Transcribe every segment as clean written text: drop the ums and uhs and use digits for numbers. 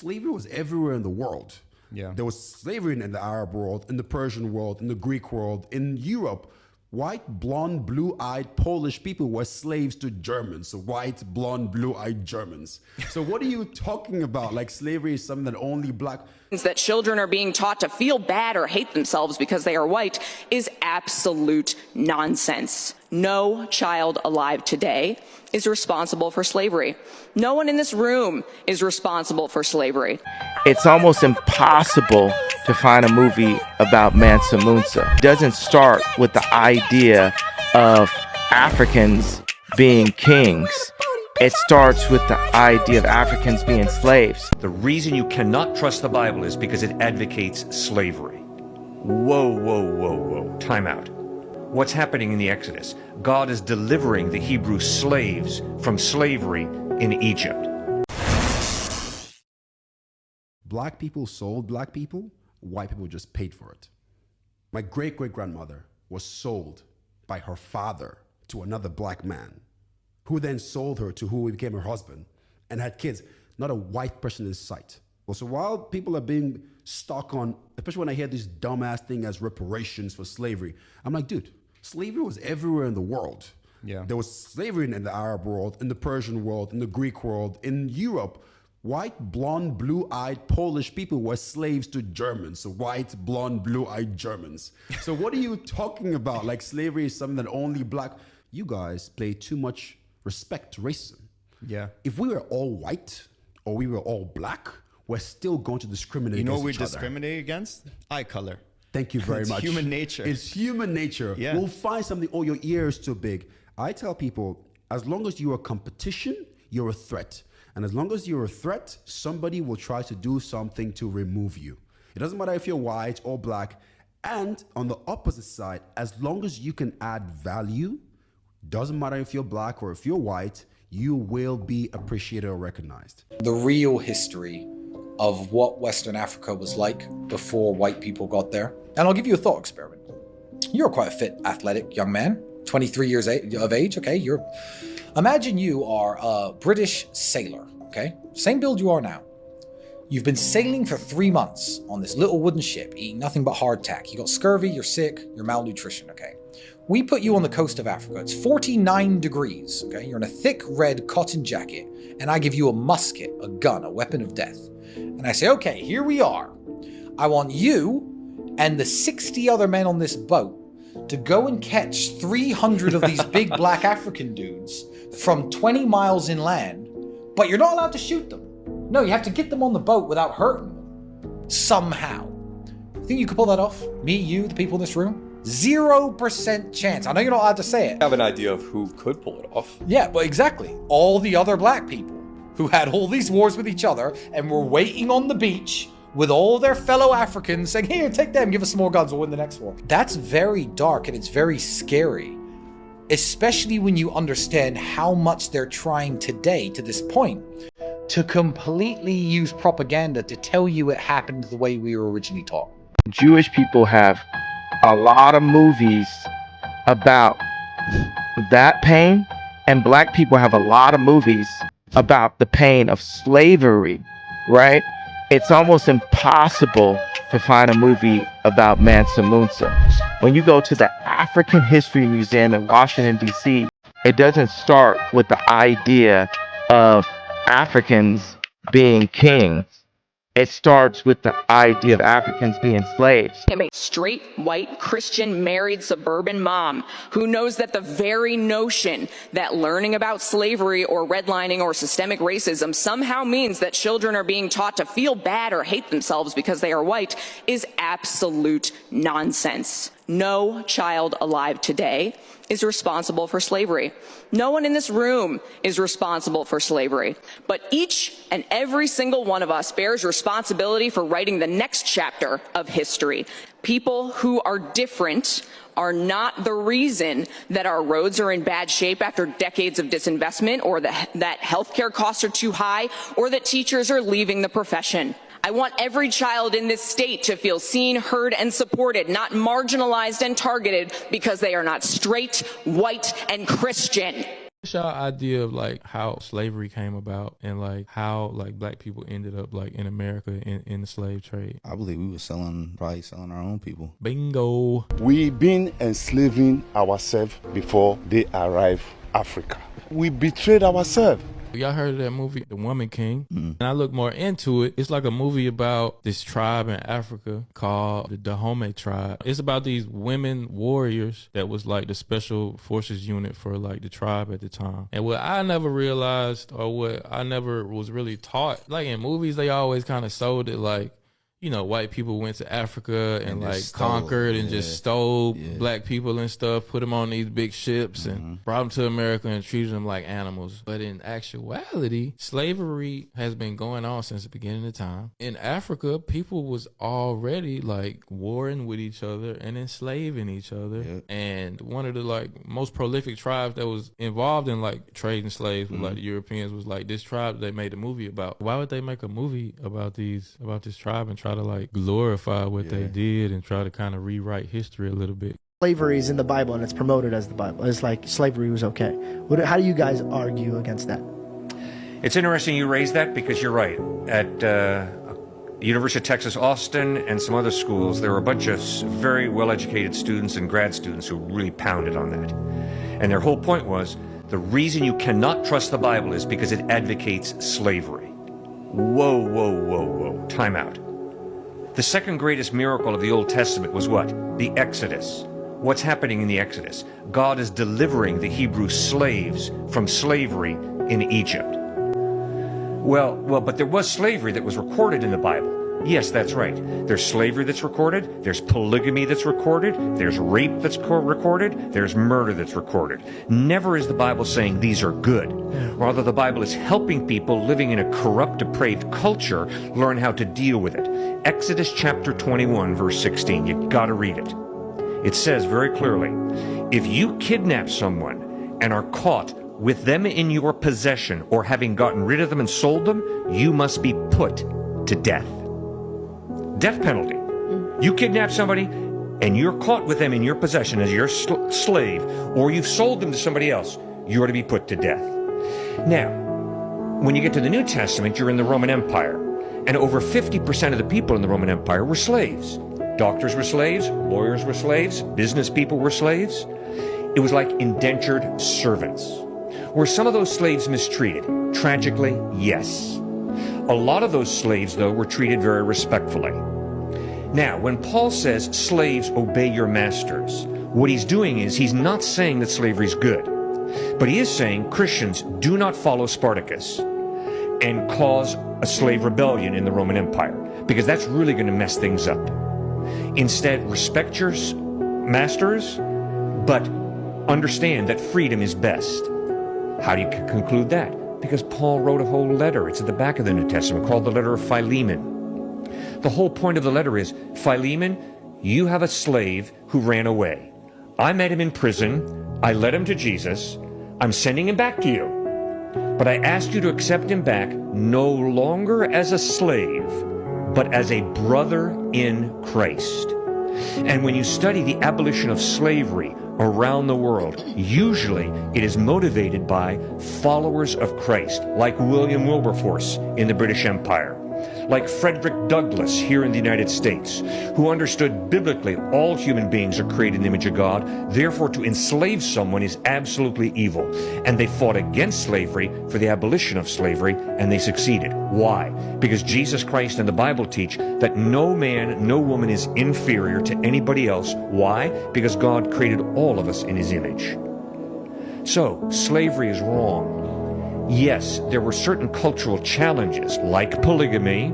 slavery was everywhere in the world. Yeah. There was slavery in the Arab world, in the Persian world, in the Greek world, in Europe. White, blonde, blue-eyed Polish people were slaves to Germans. So white, blonde, blue-eyed Germans. So what are you talking about? Like slavery is something that only black... That children are being taught to feel bad or hate themselves because they are white is absolute nonsense. No child alive today is responsible for slavery. No one in this room is responsible for slavery. It's almost impossible to find a movie about Mansa Musa. It doesn't start with the idea of Africans being kings. It starts with the idea of Africans being slaves. The reason you cannot trust the Bible is because it advocates slavery. Whoa, whoa, whoa, whoa. Time out. What's happening in the Exodus? God is delivering the Hebrew slaves from slavery in Egypt. Black people sold black people, white people just paid for it. My great-great-grandmother was sold by her father to another black man, who then sold her to who became her husband and had kids, not a white person in sight. Well, so while people are being stuck on, especially when I hear this dumbass thing as reparations for slavery, I'm like, dude, slavery was everywhere in the world. Yeah. There was slavery in the Arab world, in the Persian world, in the Greek world, in Europe. White, blonde, blue-eyed Polish people were slaves to Germans. So white, blonde, blue-eyed Germans. So what are you talking about? Like slavery is something that only black... You guys play too much respect to racism. Yeah. If we were all white or we were all black, we're still going to discriminate You know against what we each other. discriminate against? Eye color. Thank you very It's much. human nature. It's human nature. Yeah. We'll find something, oh, your ear is too big. I tell people, as long as you're a competition, you're a threat. And as long as you're a threat, somebody will try to do something to remove you. It doesn't matter if you're white or black. And on the opposite side, as long as you can add value, doesn't matter if you're black or if you're white, you will be appreciated or recognized. The real history of what Western Africa was like before white people got there. And I'll give you a thought experiment. You're quite a fit, athletic young man, 23 years of age, okay? Imagine you are a British sailor, okay? Same build you are now. You've been sailing for 3 months on this little wooden ship, eating nothing but hardtack. You got scurvy, you're sick, you're malnutrition, okay? We put you on the coast of Africa. It's 49 degrees, okay? You're in a thick red cotton jacket, and I give you a musket, a gun, a weapon of death. And I say, okay, here we are. I want you and the 60 other men on this boat to go and catch 300 of these big black African dudes from 20 miles inland, but you're not allowed to shoot them. No, you have to get them on the boat without hurting them. Somehow. You think you could pull that off? Me, you, the people in this room? 0% chance. I know you're not allowed to say it. I have an idea of who could pull it off. Yeah, but exactly. All the other black people who had all these wars with each other and were waiting on the beach with all their fellow Africans saying, here, take them, give us some more guns, we'll win the next war. That's very dark and it's very scary, especially when you understand how much they're trying today, to this point, to completely use propaganda to tell you it happened the way we were originally taught. Jewish people have a lot of movies about that pain, and black people have a lot of movies about the pain of slavery, right? It's almost impossible to find a movie about Mansa Musa. When you go to the African History Museum in Washington, D.C., it doesn't start with the idea of Africans being kings. It starts with the idea of Africans being slaves. I'm a straight, white, Christian, married, suburban mom who knows that the very notion that learning about slavery or redlining or systemic racism somehow means that children are being taught to feel bad or hate themselves because they are white is absolute nonsense. No child alive today is responsible for slavery. No one in this room is responsible for slavery. But each and every single one of us bears responsibility for writing the next chapter of history. People who are different are not the reason that our roads are in bad shape after decades of disinvestment, or that healthcare costs are too high, or that teachers are leaving the profession. I want every child in this state to feel seen, heard, and supported, not marginalized and targeted because they are not straight, white, and Christian. What's your idea of like how slavery came about and like how like black people ended up like in America in the slave trade? I believe we were probably selling our own people. Bingo. We been enslaving ourselves before they arrive Africa. We betrayed ourselves. Y'all heard of that movie, The Woman King? Mm-hmm. And I look more into it. It's like a movie about this tribe in Africa called the Dahomey tribe. It's about these women warriors that was like the special forces unit for like the tribe at the time. And what I never realized, or what I never was really taught, like in movies, they always kind of sold it like, you know, white people went to Africa and like conquered and just stole black people and stuff, put them on these big ships and brought them to America and treated them like animals. But in actuality, slavery has been going on since the beginning of time. In Africa, people was already like warring with each other and enslaving each other. Yep. And one of the like most prolific tribes that was involved in like trading slaves with like the Europeans was like this tribe they made a movie about. Why would they make a movie about this tribe and try to like glorify what they did and try to kind of rewrite history a little bit? Slavery is in the Bible and it's promoted as the Bible. It's like slavery was okay. How do you guys argue against that? It's interesting you raise that because you're right. At University of Texas, Austin, and some other schools, there were a bunch of very well-educated students and grad students who really pounded on that. And their whole point was, the reason you cannot trust the Bible is because it advocates slavery. Whoa, whoa, whoa, whoa. Time out. The second greatest miracle of the Old Testament was what? The Exodus. What's happening in the Exodus? God is delivering the Hebrew slaves from slavery in Egypt. Well, but there was slavery that was recorded in the Bible. Yes, that's right. There's slavery that's recorded. There's polygamy that's recorded. There's rape that's recorded. There's murder that's recorded. Never is the Bible saying these are good. Rather, the Bible is helping people living in a corrupt, depraved culture learn how to deal with it. Exodus chapter 21, verse 16. You gotta read it. It says very clearly, if you kidnap someone and are caught with them in your possession or having gotten rid of them and sold them, you must be put to death. Death penalty. You kidnap somebody and you're caught with them in your possession as your slave, or you've sold them to somebody else, you're to be put to death. Now, when you get to the New Testament, you're in the Roman Empire, and over 50% of the people in the Roman Empire were slaves. Doctors were slaves, lawyers were slaves, business people were slaves. It was like indentured servants. Were some of those slaves mistreated? Tragically, yes. A lot of those slaves, though, were treated very respectfully. Now, when Paul says, slaves, obey your masters, what he's doing is he's not saying that slavery is good, but he is saying Christians do not follow Spartacus and cause a slave rebellion in the Roman Empire, because that's really going to mess things up. Instead, respect your masters, but understand that freedom is best. How do you conclude that? Because Paul wrote a whole letter. It's at the back of the New Testament called the letter of Philemon. The whole point of the letter is, Philemon, you have a slave who ran away. I met him in prison. I led him to Jesus. I'm sending him back to you. But I ask you to accept him back no longer as a slave, but as a brother in Christ. And when you study the abolition of slavery around the world, usually it is motivated by followers of Christ, like William Wilberforce in the British Empire, like Frederick Douglass here in the United States, who understood biblically all human beings are created in the image of God, therefore to enslave someone is absolutely evil. And they fought against slavery for the abolition of slavery, and they succeeded. Why? Because Jesus Christ and the Bible teach that no man, no woman is inferior to anybody else. Why? Because God created all of us in His image. So, slavery is wrong. Yes, there were certain cultural challenges, like polygamy,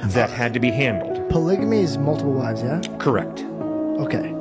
that had to be handled. Polygamy is multiple wives, yeah? Correct. Okay,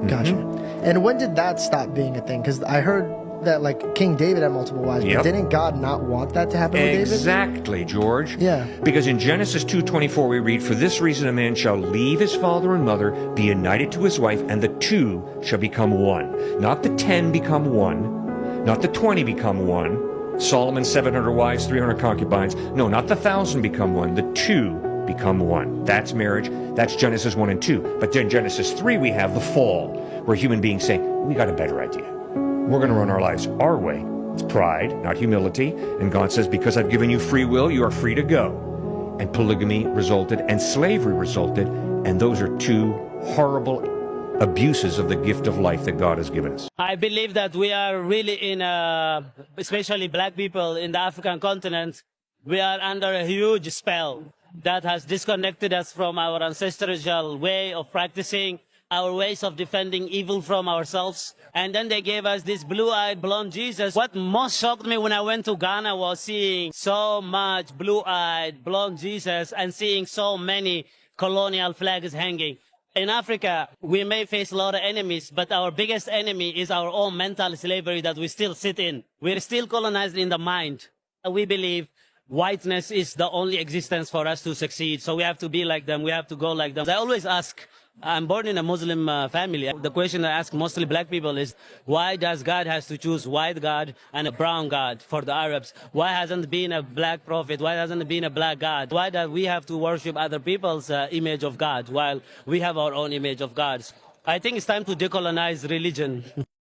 gotcha. And when did that stop being a thing? Because I heard that like King David had multiple wives, but didn't God not want that to happen with David? Exactly, George. Yeah. Because in Genesis 2:24 we read, "For this reason a man shall leave his father and mother, be united to his wife, and the two shall become one." Not the 10 become one, not the 20 become one. Solomon's 700 wives, 300 concubines. No, not the 1,000 become one. The two become one. That's marriage. That's Genesis 1 and 2. But then Genesis 3 we have the fall, where human beings say, we got a better idea. We're going to run our lives our way. It's pride, not humility. And God says, because I've given you free will, you are free to go. And polygamy resulted, and slavery resulted. And those are two horrible abuses of the gift of life that God has given us. I believe that we are really in, especially black people in the African continent, we are under a huge spell that has disconnected us from our ancestral way of practicing, our ways of defending evil from ourselves. And then they gave us this blue-eyed blonde Jesus. What most shocked me when I went to Ghana was seeing so much blue-eyed blonde Jesus and seeing so many colonial flags hanging. In Africa, we may face a lot of enemies, but our biggest enemy is our own mental slavery that we still sit in. We're still colonized in the mind. We believe whiteness is the only existence for us to succeed. So we have to be like them. We have to go like them. I always ask, I'm born in a Muslim family. The question I ask mostly black people is, why does God has to choose white God and a brown God for the Arabs? Why hasn't been a black prophet? Why hasn't been a black God? Why do we have to worship other people's image of God while we have our own image of God? I think it's time to decolonize religion.